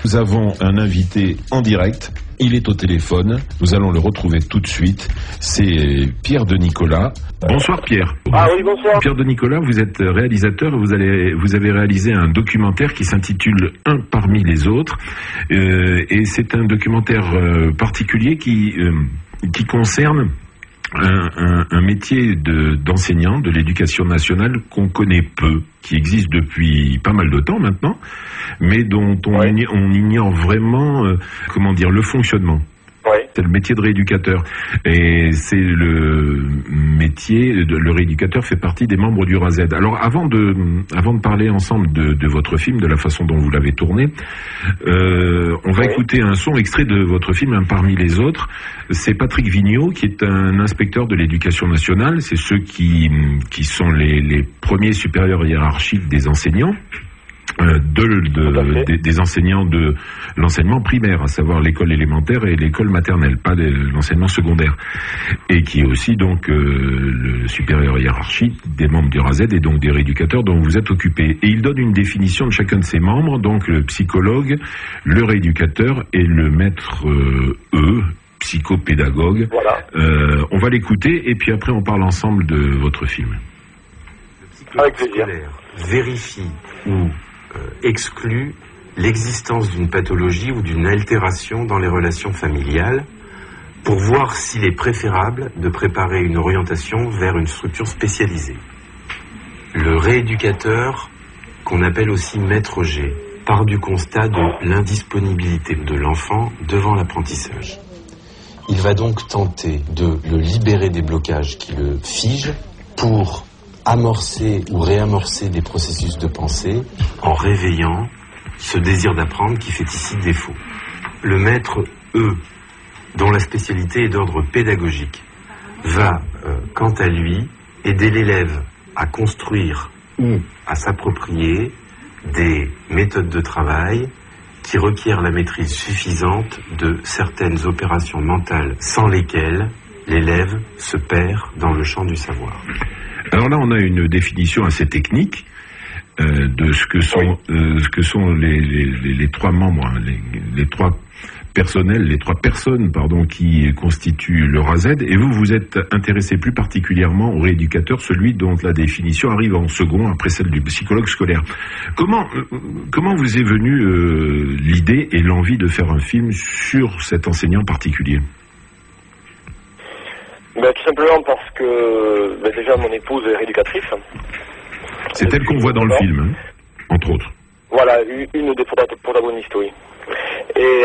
Nous avons un invité en direct. Il est au téléphone. Nous allons le retrouver tout de suite. C'est Pierre de Nicolas. Bonsoir Pierre. Ah oui, bonsoir. Pierre de Nicolas, vous êtes réalisateur. Vous avez réalisé un documentaire qui s'intitule Un parmi les autres. Et c'est un documentaire particulier qui concerne un métier d'enseignant de l'éducation nationale qu'on connaît peu, qui existe depuis pas mal de temps maintenant, mais dont on ignore vraiment, le fonctionnement. Ouais. C'est le métier de rééducateur. Et c'est le métier, le rééducateur fait partie des membres du RASED. Alors avant de parler ensemble de votre film, de la façon dont vous l'avez tourné, on va écouter un son extrait de votre film, Un parmi les autres. C'est Patrick Vigneault, qui est un inspecteur de l'éducation nationale. C'est ceux qui sont les premiers supérieurs hiérarchiques des enseignants. Des enseignants de l'enseignement primaire, à savoir l'école élémentaire et l'école maternelle, pas l'enseignement secondaire, et qui est aussi donc le supérieur hiérarchique des membres du RASED et donc des rééducateurs dont vous êtes occupé. Et il donne une définition de chacun de ses membres, donc le psychologue, le rééducateur et le maître psychopédagogue. Voilà. On va l'écouter et puis après on parle ensemble de votre film. Avec plaisir. Vérifie ou exclut l'existence d'une pathologie ou d'une altération dans les relations familiales pour voir s'il est préférable de préparer une orientation vers une structure spécialisée. Le rééducateur, qu'on appelle aussi maître G, part du constat de l'indisponibilité de l'enfant devant l'apprentissage. Il va donc tenter de le libérer des blocages qui le figent pour amorcer ou réamorcer des processus de pensée en réveillant ce désir d'apprendre qui fait ici défaut. Le maître E, dont la spécialité est d'ordre pédagogique, va, quant à lui, aider l'élève à construire ou à s'approprier des méthodes de travail qui requièrent la maîtrise suffisante de certaines opérations mentales sans lesquelles l'élève se perd dans le champ du savoir. Alors là, on a une définition assez technique de ce que sont les trois membres, les trois personnes, qui constituent le RASED. Et vous êtes intéressé plus particulièrement au rééducateur, celui dont la définition arrive en second après celle du psychologue scolaire. Comment vous est venue l'idée et l'envie de faire un film sur cet enseignant particulier ? Tout simplement parce que déjà mon épouse est rééducatrice. C'est elle qu'on voit dans le film, hein, entre autres. Voilà, une des protagonistes, oui. Et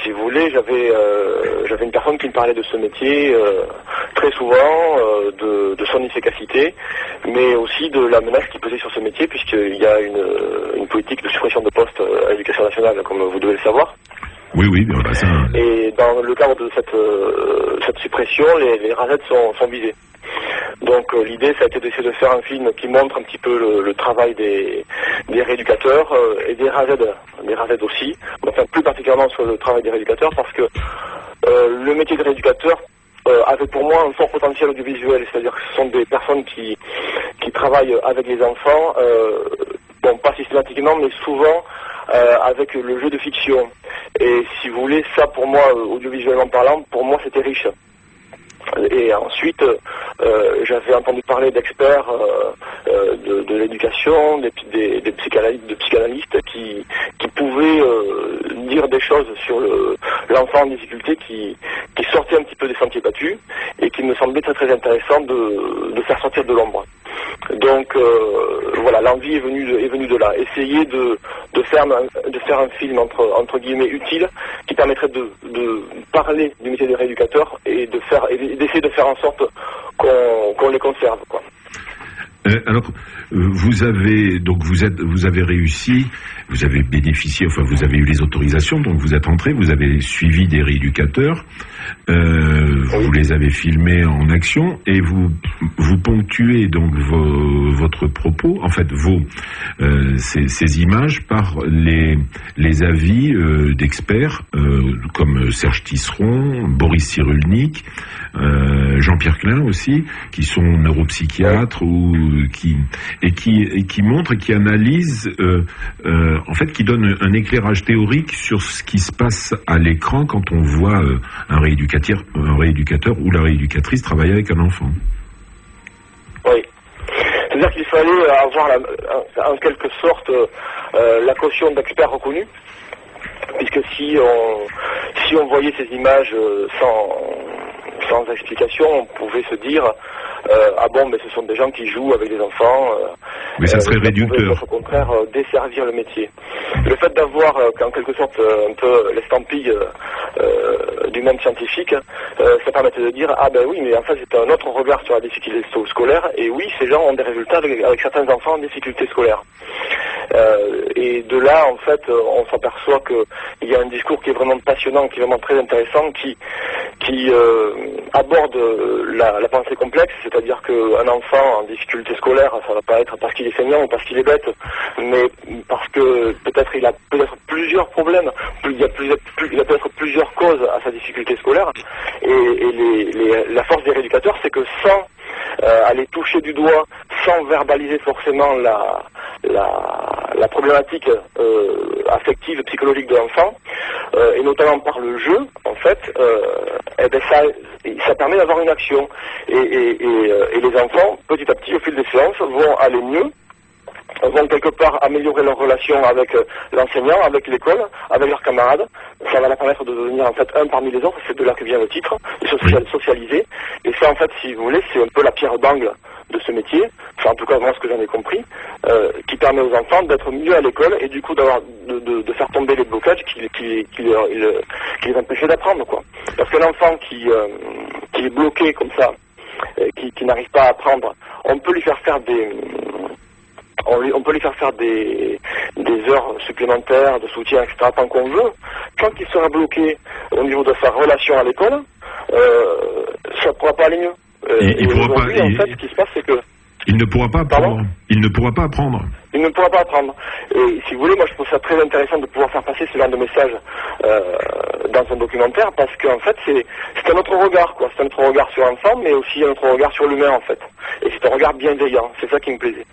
si vous voulez, j'avais une personne qui me parlait de ce métier très souvent, de son efficacité, mais aussi de la menace qui pesait sur ce métier, puisqu'il y a une politique de suppression de postes à l'éducation nationale, comme vous devez le savoir. Oui, bien ça. Et dans le cadre de cette suppression, les RASED sont visés. Donc l'idée, ça a été d'essayer de faire un film qui montre un petit peu le travail des rééducateurs et des RASED aussi. Enfin, plus particulièrement sur le travail des rééducateurs, parce que le métier de rééducateur avait pour moi un fort potentiel audiovisuel, c'est-à-dire que ce sont des personnes qui travaillent avec les enfants, pas systématiquement, mais souvent avec le jeu de fiction. Et si vous voulez, ça pour moi, audiovisuellement parlant, pour moi c'était riche. Et ensuite, j'avais entendu parler d'experts de l'éducation, des psychanalystes qui pouvaient dire des choses sur l'enfant en difficulté qui sortait un petit peu des sentiers battus et qui me semblait très très intéressant de faire sortir de l'ombre. Donc voilà, l'envie est venue de là. Essayer de faire un film entre guillemets utile qui permettrait de parler du métier de rééducateur et d'essayer de faire en sorte qu'on les conserve, quoi. Alors, vous avez réussi, vous avez bénéficié, vous avez eu les autorisations, donc vous êtes entré, vous avez suivi des rééducateurs, vous les avez filmés en action et vous ponctuez donc votre propos, en fait ces images par les avis d'experts comme Serge Tisseron, Boris Cyrulnik, Jean-Pierre Klein aussi, qui sont neuropsychiatres ou qui montre et qui analyse, en fait, qui donne un éclairage théorique sur ce qui se passe à l'écran quand on voit un rééducateur ou la rééducatrice travailler avec un enfant. Oui. C'est-à-dire qu'il fallait avoir en quelque sorte la caution d'experts reconnus, puisque si on voyait ces images sans explication, on pouvait se dire ah bon, mais ce sont des gens qui jouent avec des enfants. Mais ça serait réducteur. Au contraire, desservir le métier. Le fait d'avoir en quelque sorte un peu l'estampille du monde scientifique, ça permettait de dire ah ben oui, mais en fait c'est un autre regard sur la difficulté scolaire, et oui, ces gens ont des résultats avec certains enfants en difficulté scolaire. Et de là, en fait, on s'aperçoit qu'il y a un discours qui est vraiment passionnant, qui est vraiment très intéressant, qui aborde la pensée complexe, c'est-à-dire qu'un enfant en difficulté scolaire, ça va pas être parce qu'il est feignant ou parce qu'il est bête, mais parce que peut-être il a plusieurs problèmes, il y a peut-être plusieurs causes à sa difficulté scolaire, et la force des rééducateurs, c'est que sans aller toucher du doigt, sans verbaliser forcément la problématique affective, psychologique de l'enfant, et notamment par le jeu, en fait, ça permet d'avoir une action. Et les enfants, petit à petit, au fil des séances, vont aller mieux, vont quelque part améliorer leur relation avec l'enseignant, avec l'école, avec leurs camarades. Ça va leur permettre de devenir en fait un parmi les autres, c'est de là que vient le titre, socialiser. Et ça, en fait, si vous voulez, c'est un peu la pierre d'angle de ce métier, enfin en tout cas moi ce que j'en ai compris, qui permet aux enfants d'être mieux à l'école et du coup de faire tomber les blocages qui les empêchaient d'apprendre, quoi. Parce qu'un enfant qui est bloqué comme ça, qui n'arrive pas à apprendre, on peut lui faire faire des heures supplémentaires de soutien, etc., tant qu'on veut. Quand il sera bloqué au niveau de sa relation à l'école, ça ne pourra pas aller mieux. Il pourra pas. En fait, ce qui se passe, c'est que il ne pourra pas apprendre. Pardon ? Il ne pourra pas apprendre. Il ne pourra pas apprendre. Et si vous voulez, moi je trouve ça très intéressant de pouvoir faire passer ce genre de message dans un documentaire, parce qu'en fait c'est un autre regard, quoi. C'est un autre regard sur l'enfant, mais aussi un autre regard sur l'humain, en fait. Et c'est un regard bienveillant. C'est ça qui me plaisait.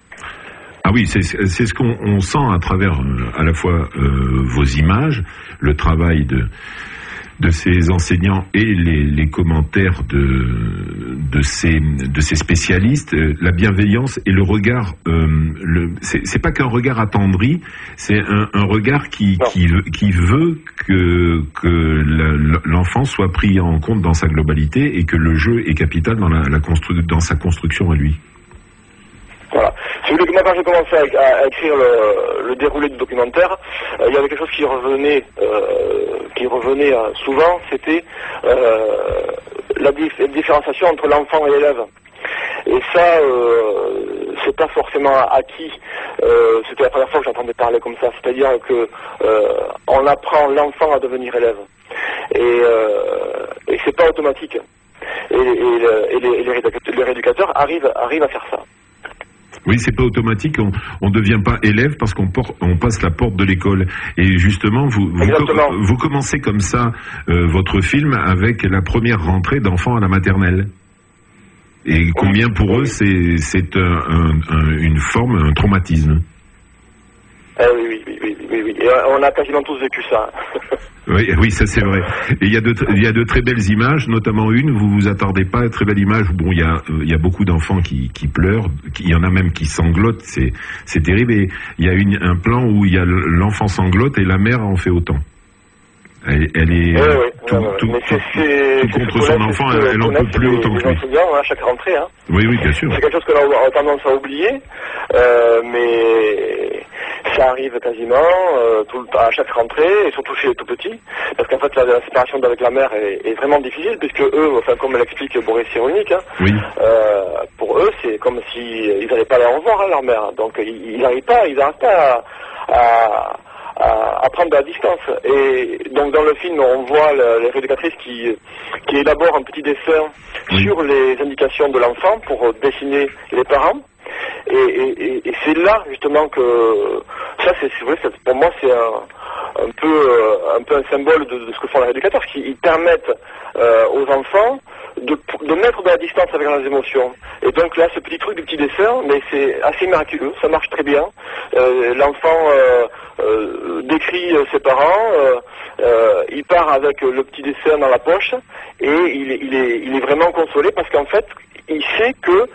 Ah oui, c'est ce qu'on sent à travers à la fois vos images, le travail de ces enseignants et les commentaires de ces spécialistes, la bienveillance et le regard. C'est pas qu'un regard attendri, c'est un regard qui veut que l'enfant soit pris en compte dans sa globalité et que le jeu est capital dans sa construction à lui. Voilà. Si vous voulez, moi quand j'ai commencé à écrire le déroulé du documentaire, il y avait quelque chose qui revenait souvent, c'était la différenciation entre l'enfant et l'élève. Et ça, c'est pas forcément acquis. C'était la première fois que j'entendais parler comme ça. C'est-à-dire que on apprend l'enfant à devenir élève. Et c'est pas automatique. Et les rééducateurs arrivent à faire ça. Oui, c'est pas automatique, on devient pas élève parce qu'on passe la porte de l'école. Et justement, vous commencez comme ça votre film avec la première rentrée d'enfants à la maternelle. Et combien pour eux c'est une forme, un traumatisme. Oui. Et on a quasiment tous vécu ça. Oui, ça c'est vrai. Et il y a de très belles images, notamment une, vous vous attardez pas, très belle image où bon, il y a beaucoup d'enfants qui pleurent, il y en a même qui sanglotent, c'est terrible. Et il y a un plan où il y a l'enfant sanglote et la mère en fait autant. Elle est tout contre son enfant, elle en peut plus autant que lui. À chaque rentrée, hein. Oui, bien sûr. C'est quelque chose que l'on a tendance à oublier, mais ça arrive quasiment à chaque rentrée, et surtout chez les tout petits, parce qu'en fait la séparation avec la mère est vraiment difficile, puisque eux, enfin comme l'explique Boris Cyrulnik, hein, oui. Pour eux c'est comme s'ils n'allaient pas aller revoir leur mère, donc ils n'arrivent pas à prendre de la distance. Et donc dans le film on voit les rééducatrices qui élaborent un petit dessin sur les indications de l'enfant pour dessiner les parents. Et c'est là justement que ça, pour moi c'est un peu un symbole de ce que font les rééducateurs, qui permettent aux enfants de mettre de la distance avec leurs émotions. Et donc là, ce petit truc du petit dessin, mais c'est assez miraculeux, ça marche très bien. L'enfant décrit ses parents, il part avec le petit dessin dans la poche, et il est vraiment consolé parce qu'en fait, il sait que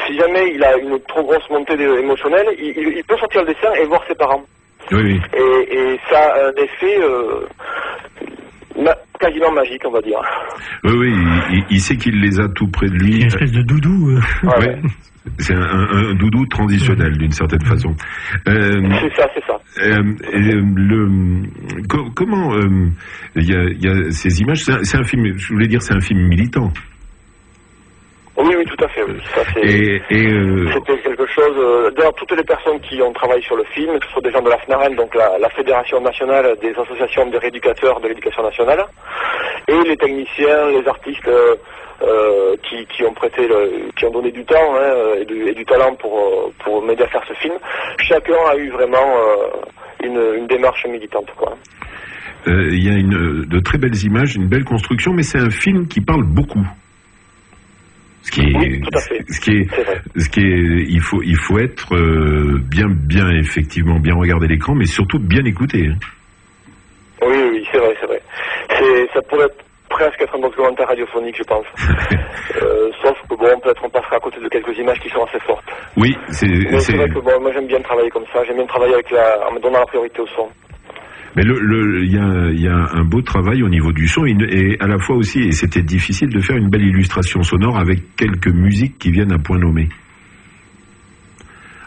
si jamais il a une trop grosse montée émotionnelle, il peut sortir le dessin et voir ses parents. Oui. Et ça a un effet quasiment magique, on va dire. Oui, il sait qu'il les a tout près de lui. Une espèce de doudou. Ouais. C'est un doudou transitionnel d'une certaine façon. C'est ça. Comment il y a ces images. C'est un film. Je voulais dire, c'est un film militant. Oui, tout à fait. Oui. Ça, c'était quelque chose. D'ailleurs, toutes les personnes qui ont travaillé sur le film, que ce soit des gens de la FNAREN, donc la Fédération nationale des associations des rééducateurs de l'éducation nationale, et les techniciens, les artistes qui ont prêté, qui ont donné du temps et du talent pour m'aider à faire ce film. Chacun a eu vraiment une démarche militante, quoi. Il y a de très belles images, une belle construction, mais c'est un film qui parle beaucoup. Oui, tout à fait. Il faut être bien effectivement bien regarder l'écran, mais surtout bien écouter. Oui, c'est vrai. Ça pourrait presque être un documentaire radiophonique, je pense. Sauf que peut-être on passera à côté de quelques images qui sont assez fortes. Oui, c'est vrai que moi j'aime bien travailler comme ça. J'aime bien travailler en me donnant la priorité au son. Mais il y a un beau travail au niveau du son et à la fois aussi, et c'était difficile de faire une belle illustration sonore avec quelques musiques qui viennent à point nommé.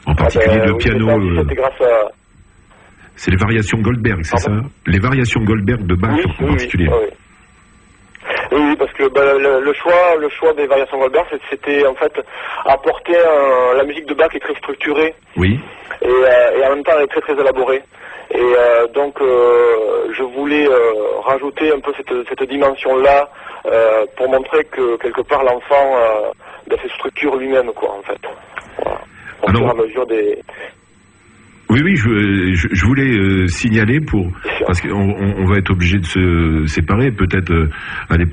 En particulier le piano. C'était grâce à... C'est les variations Goldberg, c'est ça? Les variations Goldberg de Bach en particulier. Oui, parce que le choix des variations Goldberg, c'était en fait apporter la musique de Bach est très structurée. Oui. Et en même temps elle est très très élaborée. Et donc je voulais rajouter un peu cette dimension-là pour montrer que quelque part l'enfant se structure lui-même, quoi, en fait. Voilà. Au fur et à mesure des... Oui, je voulais signaler parce qu'on va être obligé de se séparer, peut-être aller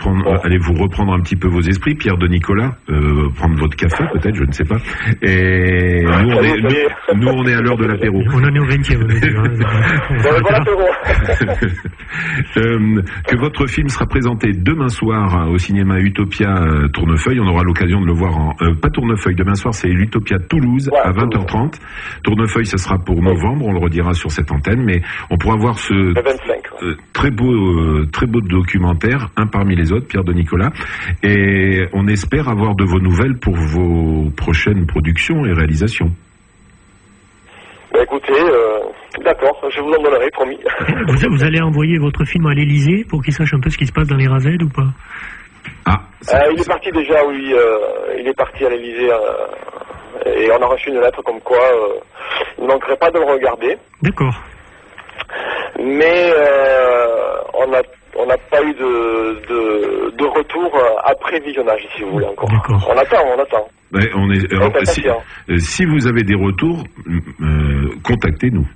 vous reprendre un petit peu vos esprits, Pierre de Nicolas, prendre votre café, peut-être, je ne sais pas. Et nous, on est à l'heure de l'apéro. On en est au 20e. Que votre film sera présenté demain soir au cinéma Utopia Tournefeuille. On aura l'occasion de le voir pas Tournefeuille, demain soir c'est l'Utopia Toulouse à 20h30. Tournefeuille, ça sera pour novembre, on le redira sur cette antenne, mais on pourra voir ce très beau documentaire, un parmi les autres, Pierre de Nicolas, et on espère avoir de vos nouvelles pour vos prochaines productions et réalisations. Écoutez, d'accord, je vous en donnerai, promis. Vous allez envoyer votre film à l'Élysée pour qu'il sache un peu ce qui se passe dans les Razed ou pas? Il est parti déjà, oui, il est parti à l'Élysée et on a reçu une lettre comme quoi il ne manquerait pas de le regarder. D'accord. Mais on n'a pas eu de retour après visionnage, si vous voulez, encore. D'accord. On attend. Ouais, si vous avez des retours, contactez-nous.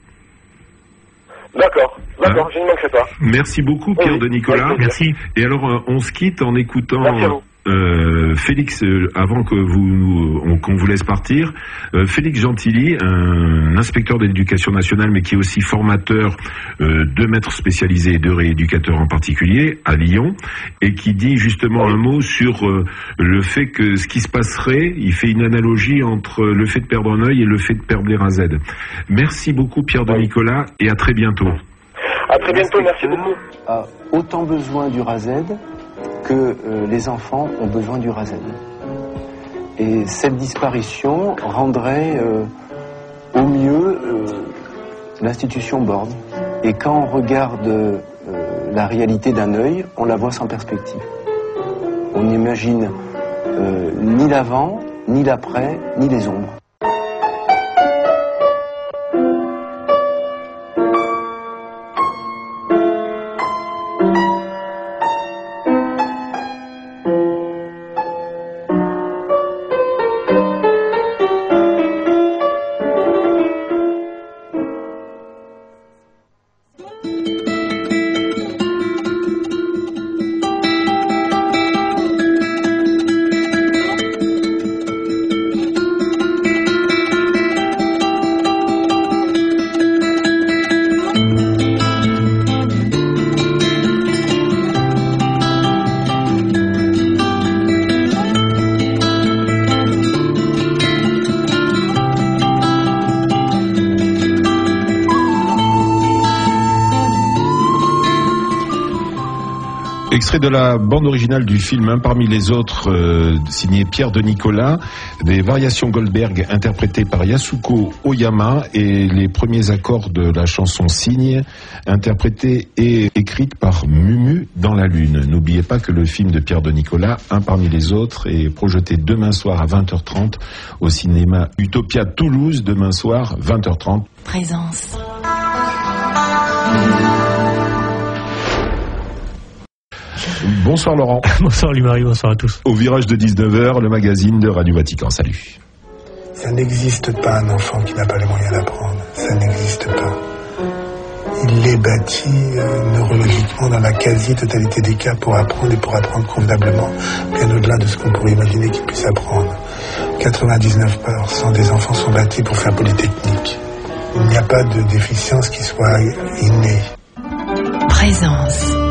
D'accord, je ne manquerai pas. Merci beaucoup, Pierre de Nicolas. Merci. Et alors, on se quitte en écoutant Félix, avant que qu'on vous laisse partir, Félix Gentilly, un inspecteur de l'éducation nationale, mais qui est aussi formateur de maîtres spécialisés et de rééducateurs en particulier à Lyon, et qui dit justement un mot sur le fait que ce qui se passerait, il fait une analogie entre le fait de perdre un œil et le fait de perdre les Razed. Merci beaucoup, Pierre de Nicolas, et à très bientôt. À très bientôt, merci beaucoup. A autant besoin du Razed que les enfants ont besoin du Razed. Et cette disparition rendrait au mieux l'institution borne. Et quand on regarde la réalité d'un œil, on la voit sans perspective. On n'imagine ni l'avant, ni l'après, ni les ombres. Extrait de la bande originale du film Un parmi les autres, signé Pierre de Nicolas, des variations Goldberg interprétées par Yasuko Oyama et les premiers accords de la chanson Cygne, interprétée et écrite par Mumu dans la Lune. N'oubliez pas que le film de Pierre de Nicolas, Un parmi les autres, est projeté demain soir à 20h30 au cinéma Utopia Toulouse, demain soir 20h30. Présence. Bonsoir Laurent. Bonsoir Louis-Marie, bonsoir à tous. Au virage de 19h, le magazine de Radio Vatican. Salut. Ça n'existe pas un enfant qui n'a pas les moyens d'apprendre. Ça n'existe pas. Il est bâti neurologiquement dans la quasi-totalité des cas pour apprendre et pour apprendre convenablement, bien au-delà de ce qu'on pourrait imaginer qu'il puisse apprendre. 99% des enfants sont bâtis pour faire polytechnique. Il n'y a pas de déficience qui soit innée. Présence.